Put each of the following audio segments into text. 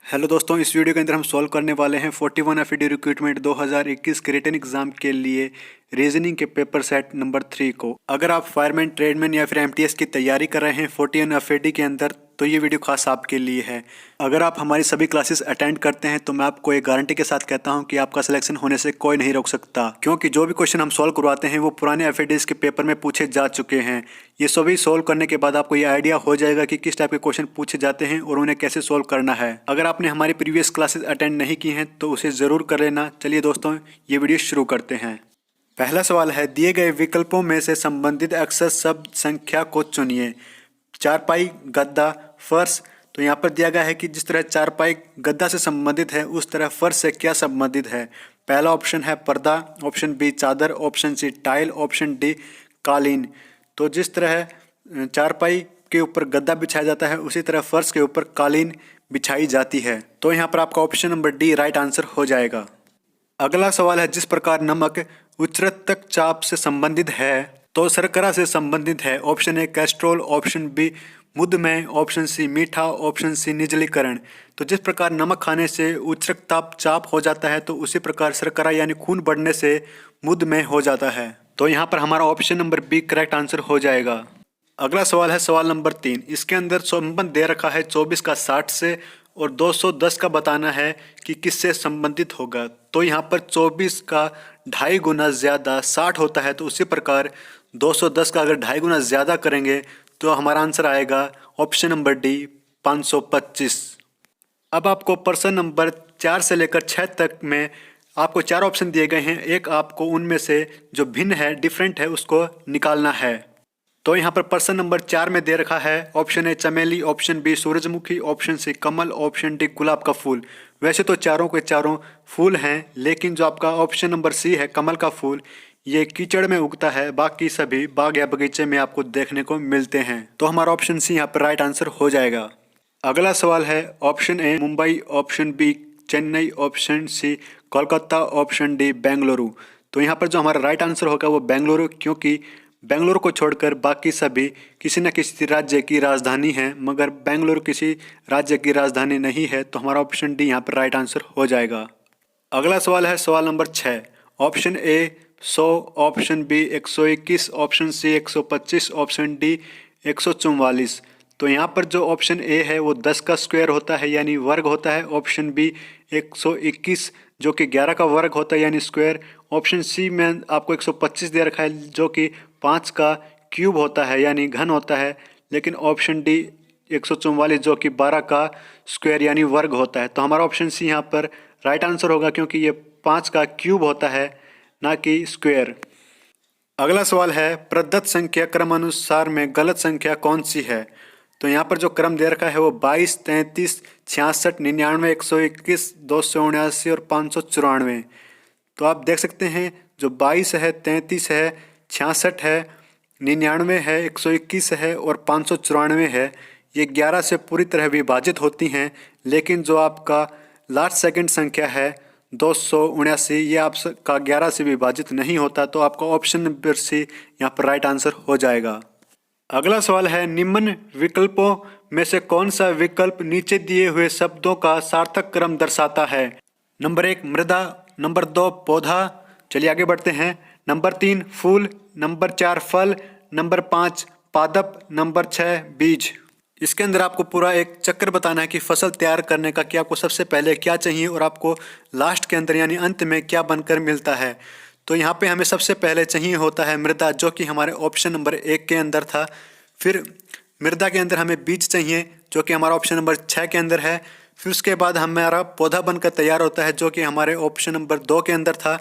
Hello दोस्तों, इस video के अंदर हम सॉल्व करने वाले हैं 41 एफईडी रिक्रूटमेंट 2021 के रिटन एग्जाम के लिए रीजनिंग के पेपर सेट नंबर 3 को। अगर आप फायरमैन, ट्रेडमैन या फिर एमटीएस की तैयारी कर रहे हैं 41 एफईडी के अंदर, तो ये वीडियो खास आपके लिए है। अगर आप हमारी सभी क्लासेस अटेंड करते हैं तो मैं आपको एक गारंटी के साथ कहता हूं कि आपका सिलेक्शन होने से कोई नहीं रोक सकता, क्योंकि जो भी क्वेश्चन हम सॉल्व करवाते हैं वो पुराने एफईडीज के पेपर में पूछे जा चुके हैं। ये सभी सॉल्व करने के बाद आपको ये आइडिया हो जाएगा कि किस टाइप के क्वेश्चन पूछे जाते हैं और उन्हें कैसे सॉल्व करना है। अगर आपने हमारी प्रीवियस क्लासेस अटेंड नहीं की हैं तो उसे ज़रूर कर लेना। चलिए दोस्तों, ये वीडियो शुरू करते हैं। पहला सवाल है, दिए गए विकल्पों में से संबंधित अक्षर शब्द संख्या को चुनिए। चारपाई, गद्दा, फर्श। तो यहाँ पर दिया गया है कि जिस तरह चारपाई गद्दा से संबंधित है उस तरह फर्श से क्या संबंधित है। पहला ऑप्शन है पर्दा, ऑप्शन बी चादर, option C tile, option D कालीन। तो जिस तरह चारपाई के ऊपर गद्दा बिछाया जाता है उसी तरह फर्श के ऊपर कालीन बिछाई जाती है। तो यहाँ पर आपका option number D right answer हो जाएगा। अगला सवाल है, जिस प्रकार नमक उच्चरक्तक चाप से संबंधित है तो शर्करा से संबंधित है। Option A Castrol, option B मधुमेह, ऑप्शन सी मीठा, ऑप्शन सी निर्जलीकरण। तो जिस प्रकार नमक खाने से उच्च रक्तचाप चाप हो जाता है तो उसी प्रकार शर्करा यानी खून बढ़ने से मधुमेह हो जाता है। तो यहाँ पर हमारा option number B correct answer हो जाएगा। अगला सवाल है सवाल नंबर 3। इसके अंदर संबंध दे रखा है 24 का 60 से और 210 का बताना है कि किससे संबंधित होगा। तो यहाँ पर 24 का 2.5 गुना ज़्यादा 60 होता है, तो उसी प्रकार 210 का अगर 2.5 गुना ज़्यादा करेंगे तो हमारा आंसर आएगा ऑप्शन नंबर डी 525। अब आपको प्रश्न नंबर 4 से लेकर 6 तक में आपको 4 ऑप्शन दिए गए हैं। एक आपको उनमें से जो भिन्न है, डिफरेंट है, उसको निकालना है। तो यहाँ पर प्रश्न नंबर 4 में दे रखा है ऑप्शन ए चमेली, ऑप्शन बी सूरजमुखी, ऑप्शन सी कमल, ऑप्शन डी गुलाब का फूल। वैसे तो चारों के चारों फूल हैं, लेकिन जो आपका ऑप्शन नंबर सी है कमल का फूल, ये कीचड़ में उगता है, बाकी सभी बाग या बगीचे में आपको देखने को मिलते हैं। तो हमारा ऑप्शन सी यहाँ पर राइट आंसर हो जाएगा। अगला सवाल है option A Mumbai, option B Chennai, option C Kolkata, option D Bengaluru. तो यहाँ पर जो हमारा राइट आंसर होगा वो बेंगलुरु, क्योंकि बेंगलुरु को छोड़कर बाकी सभी किसी न किसी राज्य की राजधानी हैं, मगर बेंगलुरु किसी राज्य की राजधानी नहीं है। तो हमारा ऑप्शन डी यहाँ पर राइट आंसर हो जाएगा। अगला सवाल है सवाल number 6। Option A 100, option B 121, option C 125, option D 144। तो यहाँ पर जो ऑप्शन ए है वो 10 का स्क्वायर होता है यानी वर्ग होता है। ऑप्शन बी 121 जो कि 11 का वर्ग होता है यानी स्क्वायर। ऑप्शन सी में आपको 125 दे रखा है जो कि 5 का क्यूब होता है यानी घन होता है। लेकिन ऑप्शन डी 144 जो कि 12 का स्क्वायर यानी वर्ग होता है। तो हमारा ऑप्शन सी यहाँ पर राइट आंसर होगा, क्योंकि ये 5 का क्यूब होता है, ना कि स्क्वायर। अगला सवाल है, प्रदत्त संख्या क्रमानुसार में गलत संख्या कौन सी है। तो यहाँ पर जो क्रम दे रखा है वो 22, 33, 66, 99, 121, 279 और 594। तो आप देख सकते हैं जो 22 है, 33 है, 66 है, 99 है, 121 है और 594 है, ये 11 से पूरी तरह विभाजित होती हैं। लेकिन जो आपका लास्ट सेकंड संख्या है 279, ये आपका 11 से विभाजित नहीं होता। तो आपका ऑप्शन नंबर सी यहाँ पर राइट आंसर हो जाएगा। अगला सवाल है, निम्न विकल्पों में से कौन सा विकल्प नीचे दिए हुए शब्दों का सार्थक क्रम दर्शाता है। नंबर 1 मृदा, नंबर 2 पौधा, चलिए आगे बढ़ते हैं, नंबर 3 फूल, नंबर 4 फल, नंबर 5 पादप, नंबर 6 बीज। इसके अंदर आपको पूरा एक चक्र बताना है कि फसल तैयार करने का कि आपको सबसे पहले क्या चाहिए और आपको लास्ट के अंदर यानी अंत में क्या बनकर मिलता है। तो यहाँ पे हमें सबसे पहले चाहिए होता है मृदा, जो कि हमारे ऑप्शन नंबर 1 के अंदर था। फिर मृदा के अंदर हमें बीज चाहिए जो कि हमारा ऑप्शन नंबर 6 के अंदर है। फिर उसके बाद हमारा पौधा बनकर तैयार होता है जो कि हमारे ऑप्शन नंबर 2 के अंदर था।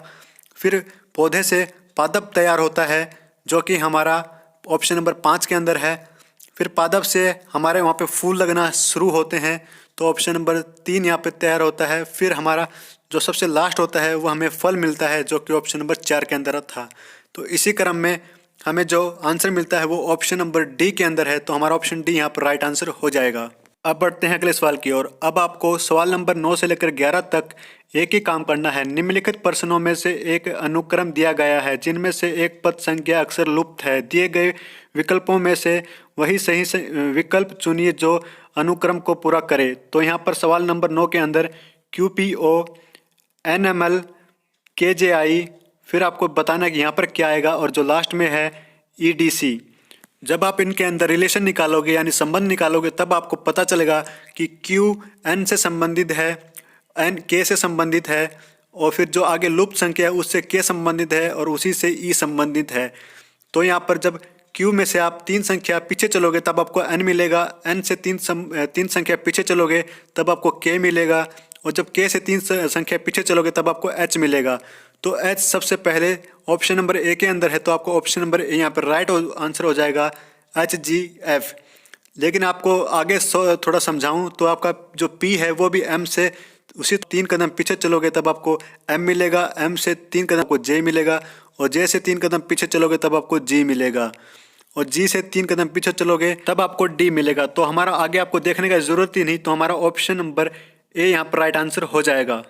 फिर पौधे से पादप तैयार होता है जो कि हमारा ऑप्शन नंबर 5 के अंदर है। फिर पादप से हमारे वहाँ पे फूल लगना शुरू होते हैं, तो ऑप्शन नंबर 3 यहाँ पे तैयार होता है। फिर हमारा जो सबसे लास्ट होता है वो हमें फल मिलता है जो कि ऑप्शन नंबर 4 के अंदर था। तो इसी क्रम में हमें जो आंसर मिलता है वो ऑप्शन नंबर डी के अंदर है। तो हमारा ऑप्शन डी यहाँ पर राइट आंसर हो जाएगा। अब बढ़ते हैं अगले सवाल की ओर। अब आपको सवाल नंबर 9 से लेकर 11 तक एक ही काम करना है। निम्नलिखित प्रश्नों में से एक अनुक्रम दिया गया है जिनमें से एक पद संख्या अक्सर लुप्त है। दिए गए विकल्पों में से वही सही विकल्प चुनिए जो अनुक्रम को पूरा करे। तो यहाँ पर सवाल नंबर 9 के अंदर QPO, NML, KJI, फिर आपको बताना है कि यहाँ पर क्या आएगा, और जो लास्ट में है EDC। जब आप इनके अंदर रिलेशन निकालोगे यानी संबंध निकालोगे तब आपको पता चलेगा कि Q N से संबंधित है, N K से संबंधित है, और फिर जो आगे लुप्त संख्या है उससे K संबंधित है और उसी से E संबंधित है। तो यहाँ पर जब Q में से आप 3 संख्या पीछे चलोगे तब आपको N मिलेगा, N से 3 संख्या पीछे चलोगे तब आपको K मिलेगा, और जब K से 3 संख्या पीछे चलोगे तब आपको H मिलेगा। तो H सबसे पहले ऑप्शन नंबर ए के अंदर है, तो आपको ऑप्शन नंबर ए यहाँ पर राइट आंसर हो जाएगा HGF। लेकिन आपको आगे थोड़ा समझाऊं तो आपका जो P है वो भी M से उसी 3 कदम पीछे चलोगे तब आपको M मिलेगा, M से 3 कदम आपको J मिलेगा, और J से 3 कदम पीछे चलोगे तब आपको G मिलेगा, और G से 3 कदम पीछे चलोगे तब आपको D मिलेगा। तो हमारा आगे आपको देखने का ज़रूरत ही नहीं, तो हमारा ऑप्शन नंबर ए यहाँ पर राइट आंसर हो जाएगा।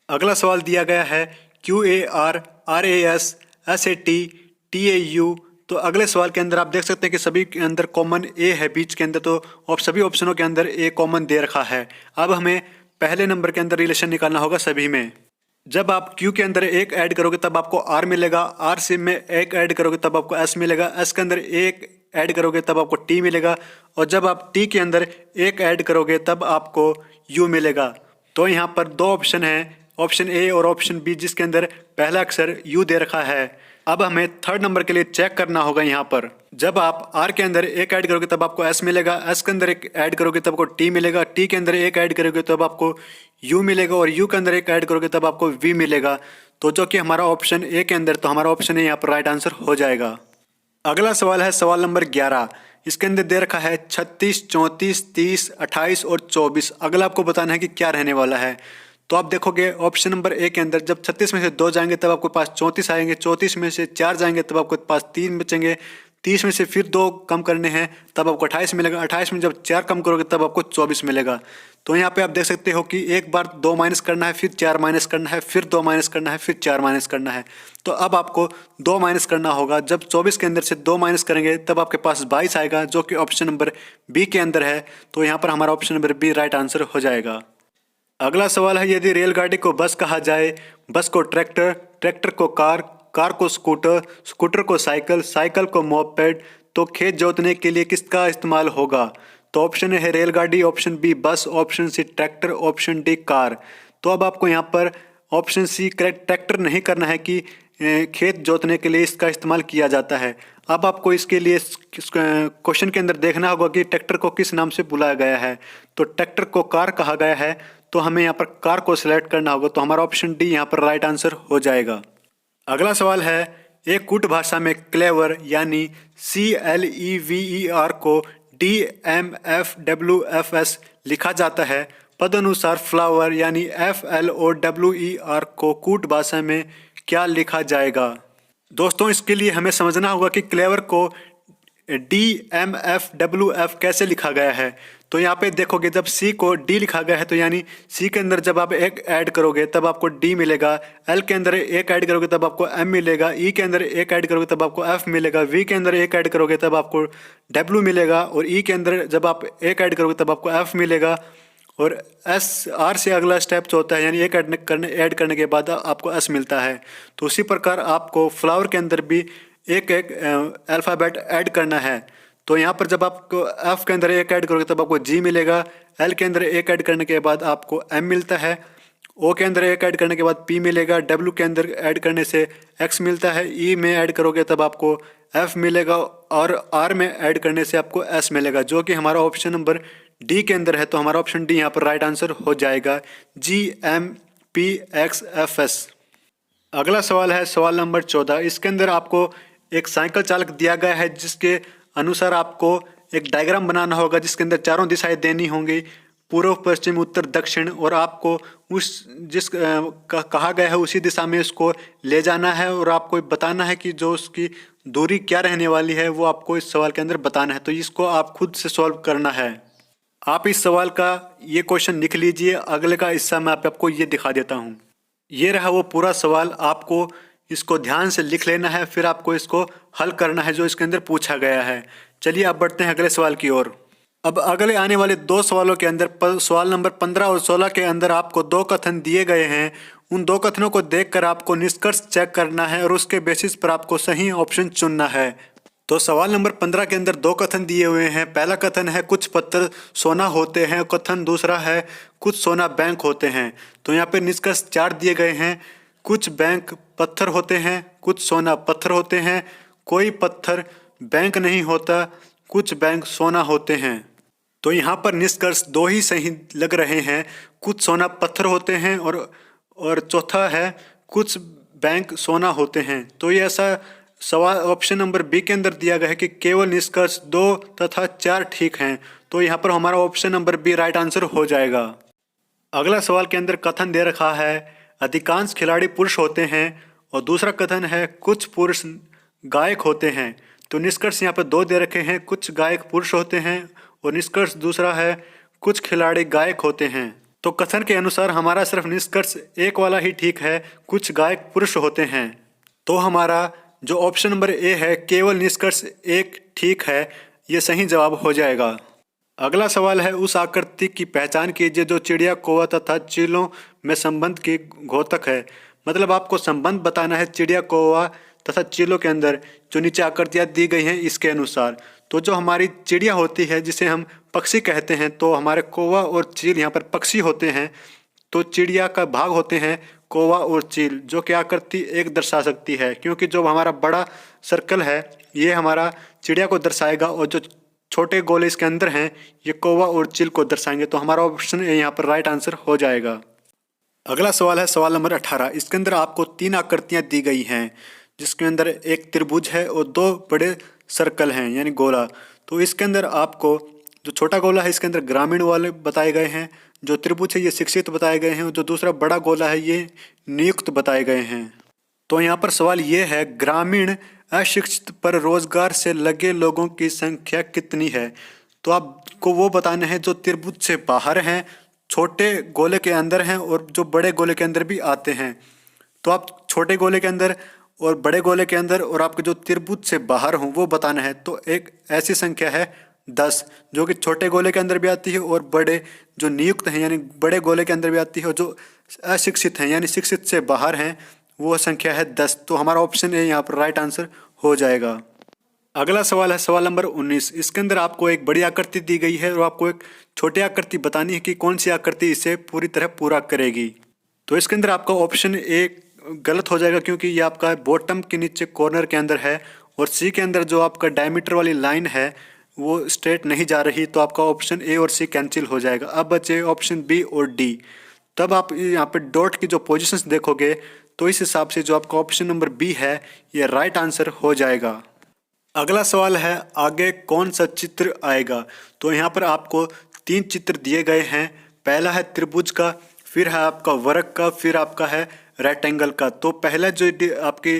अगला सवाल दिया गया है QAR, RAS, SAT, TAU। तो अगले सवाल के अंदर आप देख सकते हैं कि सभी के अंदर कॉमन ए है बीच के अंदर, तो सभी ऑप्शनों के अंदर ए कॉमन दे रखा है। अब हमें पहले नंबर के अंदर रिलेशन निकालना होगा सभी में। जब आप Q के अंदर 1 ऐड करोगे तब आपको R मिलेगा, R से में 1 ऐड करोगे तब आपको S मिलेगा, S के अंदर 1 ऐड करोगे तब आपको T मिलेगा, और जब आप T के अंदर 1 ऐड करोगे तब आपको U मिलेगा। तो यहाँ पर 2 ऑप्शन हैं, ऑप्शन ए और ऑप्शन बी, जिसके अंदर पहला अक्षर U दे रखा है। अब हमें थर्ड नंबर के लिए चेक करना होगा। यहाँ पर जब आप R के अंदर 1 ऐड करोगे तब आपको S मिलेगा, S के अंदर 1 ऐड करोगे तब आपको T मिलेगा, T के अंदर 1 ऐड करोगे तब आपको U मिलेगा, और U के अंदर 1 ऐड करोगे तब आपको V मिलेगा। तो जो कि हमारा ऑप्शन ए के अंदर, तो हमारा ऑप्शन ए यहाँ पर राइट आंसर हो जाएगा। अगला सवाल है सवाल नंबर 11। इसके अंदर दे रखा है 36, 34, 30, 28 और 24। अगला आपको बताना है कि क्या रहने वाला है। तो आप देखोगे ऑप्शन नंबर ए के अंदर जब 36 में से 2 जाएंगे तब आपके पास 34 आएंगे, 34 में से 4 जाएंगे तब आपके पास 3 बचेंगे, 30 में से फिर 2 कम करने हैं तब आपको 28 मिलेगा, 28 में जब 4 कम करोगे तब आपको 24 मिलेगा। तो यहाँ पे आप देख सकते हो कि एक बार 2 माइनस करना है, फिर 4 माइनस करना है, फिर 2 माइनस करना है, फिर 4 माइनस करना है। तो अब आपको 2 माइनस करना होगा। जब 24 के अंदर से 2 माइनस करेंगे तब आपके पास 22 आएगा, जो कि ऑप्शन नंबर बी के अंदर है। तो यहाँ पर हमारा option number B right answer हो जाएगा। अगला सवाल है यदि रेलगाड़ी को बस कहा जाए, बस को ट्रैक्टर, ट्रैक्टर को कार, कार को स्कूटर, स्कूटर को साइकिल, साइकिल को मोपेड, तो खेत जोतने के लिए किसका इस्तेमाल होगा। तो ऑप्शन है रेलगाड़ी, option B bus, option C tractor, option D car. तो अब आपको यहाँ पर ऑप्शन सी करेक्ट ट्रैक्टर नहीं करना है कि खेत जोतने के लिए इसका इस्तेमाल किया जाता है। अब आपको इसके लिए क्वेश्चन के अंदर देखना होगा कि ट्रैक्टर को किस नाम से बुलाया गया है। तो ट्रैक्टर को कार कहा गया है, तो हमें यहाँ पर कार को सिलेक्ट करना होगा। तो हमारा ऑप्शन डी यहाँ पर राइट आंसर हो जाएगा। अगला सवाल है एक कूट भाषा में क्लेवर यानी CLEVER को DMFWFS लिखा जाता है। पद अनुसार फ्लावर यानी FLOWER को कूट भाषा में क्या लिखा जाएगा। दोस्तों इसके लिए हमें समझना होगा कि क्लेवर को DMFWF कैसे लिखा गया है। तो यहाँ पे देखोगे जब C को D लिखा गया है, तो यानी C के अंदर जब आप 1 ऐड करोगे तब आपको D मिलेगा, L के अंदर 1 ऐड करोगे तब आपको M मिलेगा, E के अंदर 1 ऐड करोगे तब आपको F मिलेगा, V के अंदर 1 ऐड करोगे तब आपको W मिलेगा, और E के अंदर जब आप 1 ऐड करोगे तब आपको F मिलेगा, और R से अगला स्टेप जो होता है यानी 1 ऐड करने के बाद आपको S मिलता है। तो उसी प्रकार आपको फ्लावर के अंदर भी एक अल्फ़ाबेट ऐड करना है। तो यहाँ पर जब आपको F के अंदर 1 ऐड करोगे तब आपको G मिलेगा, L के अंदर 1 ऐड करने के बाद आपको M मिलता है, O के अंदर 1 ऐड करने के बाद P मिलेगा, W के अंदर ऐड करने से X मिलता है, E में ऐड करोगे तब आपको F मिलेगा, और R में ऐड करने से आपको S मिलेगा, जो कि हमारा ऑप्शन नंबर डी के अंदर है। तो हमारा ऑप्शन डी यहाँ पर राइट आंसर हो जाएगा, GMPXFS। अगला सवाल है सवाल नंबर 14। इसके अंदर आपको एक साइकिल चालक दिया गया है, जिसके अनुसार आपको एक डायग्राम बनाना होगा, जिसके अंदर चारों दिशाएं देनी होंगी, पूर्व, पश्चिम, उत्तर, दक्षिण, और आपको उस कहा गया है उसी दिशा में इसको ले जाना है, और आपको बताना है कि जो उसकी दूरी क्या रहने वाली है वो आपको इस सवाल के अंदर बताना है। तो इसको आप खुद से सॉल्व करना है। आप इस सवाल का ये क्वेश्चन लिख लीजिए। अगले का हिस्सा मैं आपको ये दिखा देता हूँ। ये रहा वो पूरा सवाल, आपको इसको ध्यान से लिख लेना है, फिर आपको इसको हल करना है जो इसके अंदर पूछा गया है। चलिए अब बढ़ते हैं अगले सवाल की ओर। अब अगले आने वाले दो सवालों के अंदर सवाल नंबर 15 और 16 के अंदर आपको दो कथन दिए गए हैं। उन दो कथनों को देखकर आपको निष्कर्ष चेक करना है और उसके बेसिस पर आपको सही ऑप्शन चुनना है। तो सवाल नंबर 15 के अंदर दो कथन दिए हुए हैं। पहला कथन है कुछ पत्थर सोना होते हैं, कथन दूसरा है कुछ सोना बैंक होते हैं। तो यहाँ पे निष्कर्ष 4 दिए गए हैं। कुछ बैंक पत्थर होते हैं, कुछ सोना पत्थर होते हैं, कोई पत्थर बैंक नहीं होता, कुछ बैंक सोना होते हैं। तो यहाँ पर निष्कर्ष दो ही सही लग रहे हैं, कुछ सोना पत्थर होते हैं और चौथा है कुछ बैंक सोना होते हैं। तो ये ऐसा सवाल ऑप्शन नंबर बी के अंदर दिया गया है कि केवल निष्कर्ष 2 तथा 4 ठीक हैं। तो यहाँ पर हमारा option number B right answer हो जाएगा। अगला सवाल के अंदर कथन दे रखा है अधिकांश खिलाड़ी पुरुष होते हैं और दूसरा कथन है कुछ पुरुष गायक होते हैं। तो निष्कर्ष यहाँ पर 2 दे रखे हैं, कुछ गायक पुरुष होते हैं और निष्कर्ष दूसरा है कुछ खिलाड़ी गायक होते हैं। तो कथन के अनुसार हमारा सिर्फ निष्कर्ष एक वाला ही ठीक है, कुछ गायक पुरुष होते हैं। तो हमारा जो ऑप्शन नंबर ए है केवल निष्कर्ष एक ठीक है, ये सही जवाब हो जाएगा। अगला सवाल है उस आकृति की पहचान कीजिए जो चिड़िया, कौवा तथा चीलों में संबंध की घोतक है। मतलब आपको संबंध बताना है चिड़िया, कौवा तथा चीलों के अंदर जो नीचे आकृतियाँ दी गई हैं इसके अनुसार। तो जो हमारी चिड़िया होती है जिसे हम पक्षी कहते हैं, तो हमारे कौवा और चील यहाँ पर पक्षी होते हैं। तो चिड़िया का भाग होते हैं कौवा और चील, जो कि आकृति एक दर्शा सकती है, क्योंकि जो हमारा बड़ा सर्कल है ये हमारा चिड़िया को दर्शाएगा और जो छोटे गोले इसके अंदर हैं ये कौवा और चील को दर्शाएंगे। तो हमारा ऑप्शन ए यहाँ पर राइट आंसर हो जाएगा। अगला सवाल है सवाल नंबर 18। इसके अंदर आपको 3 आकृतियाँ दी गई हैं, जिसके अंदर एक त्रिभुज है और 2 बड़े सर्कल हैं यानी गोला। तो इसके अंदर आपको जो छोटा गोला है इसके अंदर ग्रामीण वाले बताए गए हैं, जो त्रिभुज है ये शिक्षित बताए गए हैं और जो दूसरा बड़ा गोला है ये नियुक्त बताए गए हैं। तो यहाँ पर सवाल ये है ग्रामीण अशिक्षित पर रोजगार से लगे लोगों की संख्या कितनी है। तो आपको वो बताना है जो त्रिभुज से बाहर हैं, छोटे गोले के अंदर हैं और जो बड़े गोले के अंदर भी आते हैं। तो आप छोटे गोले के अंदर और बड़े गोले के अंदर और आपके जो त्रिभुज से बाहर हों वो बताना है। तो एक ऐसी संख्या है 10, जो कि छोटे गोले के अंदर भी आती है और बड़े जो नियुक्त हैं यानी बड़े गोले के अंदर भी आती है, और जो अशिक्षित हैं यानी शिक्षित से बाहर हैं वो संख्या है 10। तो हमारा ऑप्शन ए यहाँ पर राइट आंसर हो जाएगा। अगला सवाल है सवाल नंबर 19। इसके अंदर आपको एक बड़ी आकृति दी गई है और आपको एक छोटी आकृति बतानी है कि कौन सी आकृति इसे पूरी तरह पूरा करेगी। तो इसके अंदर आपका ऑप्शन ए गलत हो जाएगा, क्योंकि ये आपका बॉटम के नीचे कॉर्नर के अंदर है और सी के अंदर जो आपका डायमीटर वाली लाइन है वो स्ट्रेट नहीं जा रही। तो आपका ऑप्शन ए और सी कैंसिल हो जाएगा। अब बचे ऑप्शन बी और डी। तब आप यहाँ पे डॉट की जो पोजीशंस देखोगे तो इस हिसाब से जो आपका ऑप्शन नंबर बी है ये राइट आंसर हो जाएगा। अगला सवाल है आगे कौन सा चित्र आएगा। तो यहाँ पर आपको 3 चित्र दिए गए हैं। पहला है त्रिभुज का, फिर है आपका वर्ग का, फिर आपका है रेक्टेंगल का। तो पहला जो आपकी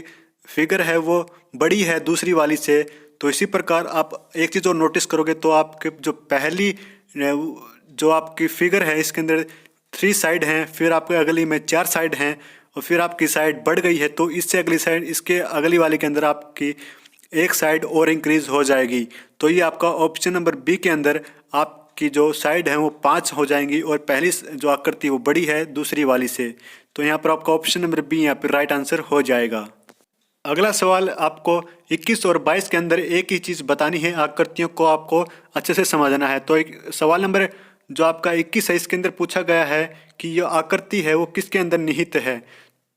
फिगर है वो बड़ी है दूसरी वाली से। तो इसी प्रकार आप एक चीज़ और नोटिस करोगे तो आपके जो पहली जो आपकी फिगर है इसके अंदर 3 साइड हैं, फिर आपके अगली में 4 साइड हैं और फिर आपकी साइड बढ़ गई है। तो इससे अगली साइड इसके अगली वाली के अंदर आपकी एक साइड और इंक्रीज हो जाएगी। तो ये आपका ऑप्शन नंबर बी के अंदर आपकी जो साइड है वो 5 हो जाएंगी और पहली जो आकृति वो बड़ी है दूसरी वाली से। तो यहाँ पर आपका ऑप्शन नंबर बी यहाँ पर राइट आंसर हो जाएगा। अगला सवाल आपको 21 और 22 के अंदर एक ही चीज़ बतानी है, आकृतियों को आपको अच्छे से समझना है। तो एक सवाल नंबर जो आपका 21 है इसके अंदर पूछा गया है कि ये आकृति है वो किसके अंदर निहित है।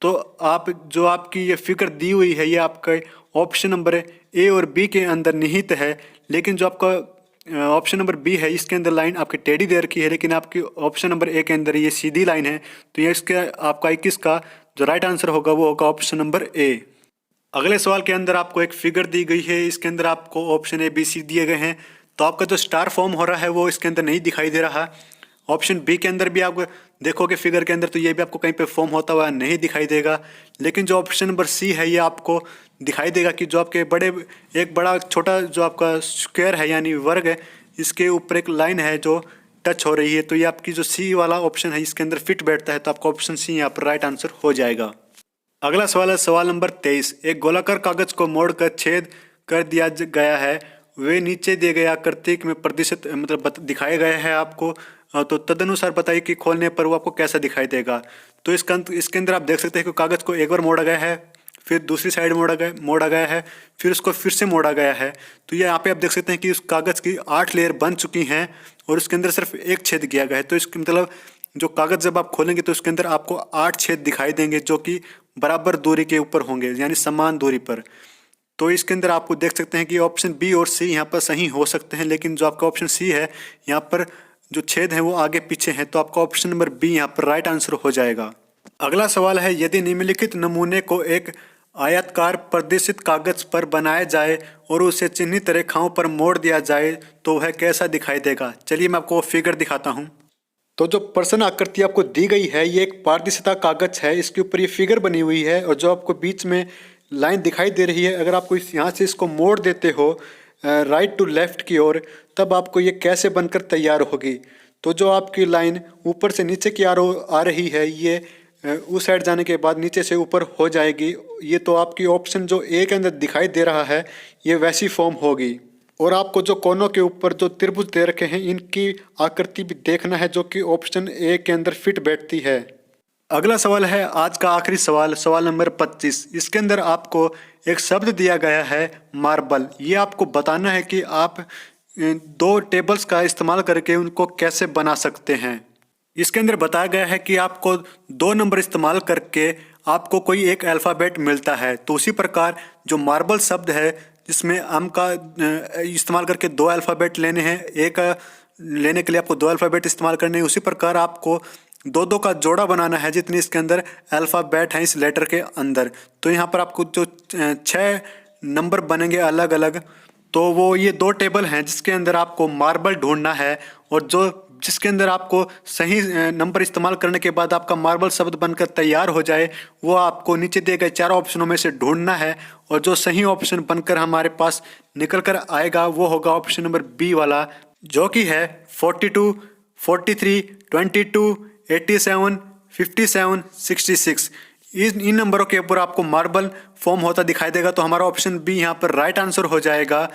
तो आप जो आपकी ये फिगर दी हुई है ये आपका ऑप्शन नंबर ए और बी के अंदर निहित है, लेकिन जो आपका ऑप्शन नंबर बी है इसके अंदर लाइन आपकी टेढ़ी दे रखी है, लेकिन आपकी ऑप्शन नंबर ए के अंदर ये सीधी लाइन है। तो ये इसके आपका 21 का जो राइट आंसर होगा वो होगा ऑप्शन नंबर ए। अगले सवाल के अंदर आपको एक फिगर दी गई है, इसके अंदर आपको ऑप्शन ए बी सी दिए गए हैं। तो आपका जो स्टार फॉर्म हो रहा है वो इसके अंदर नहीं दिखाई दे रहा। ऑप्शन बी के अंदर भी आप देखोगे फिगर के अंदर तो ये भी आपको कहीं पे फॉर्म होता हुआ नहीं दिखाई देगा। लेकिन जो ऑप्शन नंबर सी है ये आपको दिखाई देगा कि जो आपके एक बड़ा छोटा जो आपका स्क्वायर है यानी वर्ग है, इसके ऊपर एक लाइन है जो टच हो रही है। तो ये आपकी जो सी वाला ऑप्शन है इसके अंदर फिट बैठता है। तो आपका ऑप्शन सी यहाँ पर राइट आंसर हो जाएगा। अगला सवाल है सवाल नंबर 23। एक गोलाकार कागज को मोड़कर छेद कर दिया गया है वे नीचे दिए गए आकृति में प्रदर्शित मतलब दिखाए गए हैं आपको। तो तदनुसार बताइए कि खोलने पर वो आपको कैसा दिखाई देगा। तो इसके अंदर आप देख सकते हैं कि कागज़ को एक बार मोड़ा गया है, फिर दूसरी साइड मोड़ा गया है, फिर उसको फिर से मोड़ा गया है। तो ये यहाँ पे आप देख सकते हैं कि उस कागज़ की 8 लेयर बन चुकी हैं और उसके अंदर सिर्फ एक छेद किया गया है। तो इसका मतलब जो कागज़ जब आप खोलेंगे तो उसके अंदर आपको 8 छेद दिखाई देंगे जो कि बराबर दूरी के ऊपर होंगे, यानी समान दूरी पर। तो इसके अंदर आपको देख सकते हैं कि ऑप्शन बी और सी यहाँ पर सही हो सकते हैं, लेकिन जो आपका ऑप्शन सी है यहाँ पर जो छेद हैं वो आगे पीछे हैं। तो आपका ऑप्शन नंबर बी यहाँ पर राइट आंसर हो जाएगा। अगला सवाल है, यदि निम्नलिखित नमूने को एक आयताकार प्रदर्शित कागज पर बनाया जाए और उसे चिन्हित रेखाओं पर मोड़ दिया जाए तो वह कैसा दिखाई देगा। चलिए मैं आपको फिगर दिखाता हूँ। तो जो प्रश्न आकृति आपको दी गई है ये एक पारदर्शिता कागज है, इसके ऊपर ये फिगर बनी हुई है और जो आपको बीच में लाइन दिखाई दे रही है, अगर आपको यहाँ से इसको मोड़ देते हो राइट टू लेफ्ट की ओर, तब आपको ये कैसे बनकर तैयार होगी। तो जो आपकी लाइन ऊपर से नीचे की आ रही है ये उस साइड जाने के बाद नीचे से ऊपर हो जाएगी। ये तो आपकी ऑप्शन जो ए के अंदर दिखाई दे रहा है ये वैसी फॉर्म होगी। और आपको जो कोनों के ऊपर जो त्रिभुज दे रखे हैं इनकी आकृति भी देखना है जो कि ऑप्शन ए के अंदर फिट बैठती है। अगला सवाल है आज का आखिरी सवाल, सवाल नंबर 25। इसके अंदर आपको एक शब्द दिया गया है मार्बल। ये आपको बताना है कि आप 2 टेबल्स का इस्तेमाल करके उनको कैसे बना सकते हैं। इसके अंदर बताया गया है कि आपको 2 नंबर इस्तेमाल करके आपको कोई एक अल्फ़ाबेट मिलता है। तो उसी प्रकार जो मार्बल शब्द है जिसमें आम का इस्तेमाल करके 2 अल्फ़ाबेट लेने हैं, एक लेने के लिए आपको 2 अल्फ़ाबेट इस्तेमाल करने हैं। उसी प्रकार आपको 2-2 का जोड़ा बनाना है जितनी इसके अंदर अल्फ़ाबेट हैं इस लेटर के अंदर। तो यहाँ पर आपको जो 6 नंबर बनेंगे अलग अलग, तो वो ये 2 टेबल हैं जिसके अंदर आपको मार्बल ढूंढना है और जिसके अंदर आपको सही नंबर इस्तेमाल करने के बाद आपका मार्बल शब्द बनकर तैयार हो जाए, वो आपको नीचे दिए गए 4 ऑप्शनों में से ढूंढना है और जो सही ऑप्शन बनकर हमारे पास निकल कर आएगा वो होगा ऑप्शन नंबर बी वाला, जो कि है 42, 43, 22, 87, 57, 66। इन नंबरों के ऊपर आपको मार्बल फॉर्म होता दिखाई देगा। तो हमारा ऑप्शन बी यहाँ पर राइट आंसर हो जाएगा।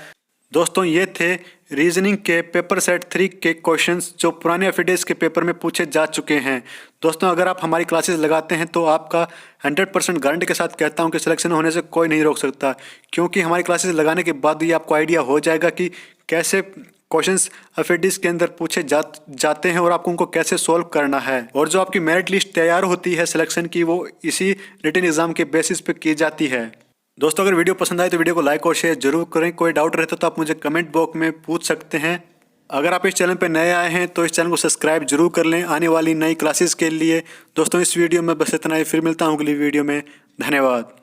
दोस्तों ये थे रीजनिंग के पेपर सेट 3 के क्वेश्चंस जो पुराने एफिडेविट्स के पेपर में पूछे जा चुके हैं। दोस्तों अगर आप हमारी क्लासेस लगाते हैं तो आपका 100% गारंटी के साथ कहता हूं कि सिलेक्शन होने से कोई नहीं रोक सकता, क्योंकि हमारी क्लासेस लगाने के बाद ये आपको आइडिया हो जाएगा कि कैसे क्वेश्चंस एफिडेविट्स के अंदर पूछे जाते हैं और आपको उनको कैसे सोल्व करना है। और जो आपकी मेरिट लिस्ट तैयार होती है सिलेक्शन की, वो इसी रिटन एग्जाम के बेसिस पे की जाती है। दोस्तों अगर वीडियो पसंद आए तो वीडियो को लाइक और शेयर जरूर करें। कोई डाउट रहता तो आप मुझे कमेंट बॉक्स में पूछ सकते हैं। अगर आप इस चैनल पर नए आए हैं तो इस चैनल को सब्सक्राइब जरूर कर लें आने वाली नई क्लासेस के लिए। दोस्तों इस वीडियो में बस इतना ही, फिर मिलता हूँ अगली वीडियो में। धन्यवाद।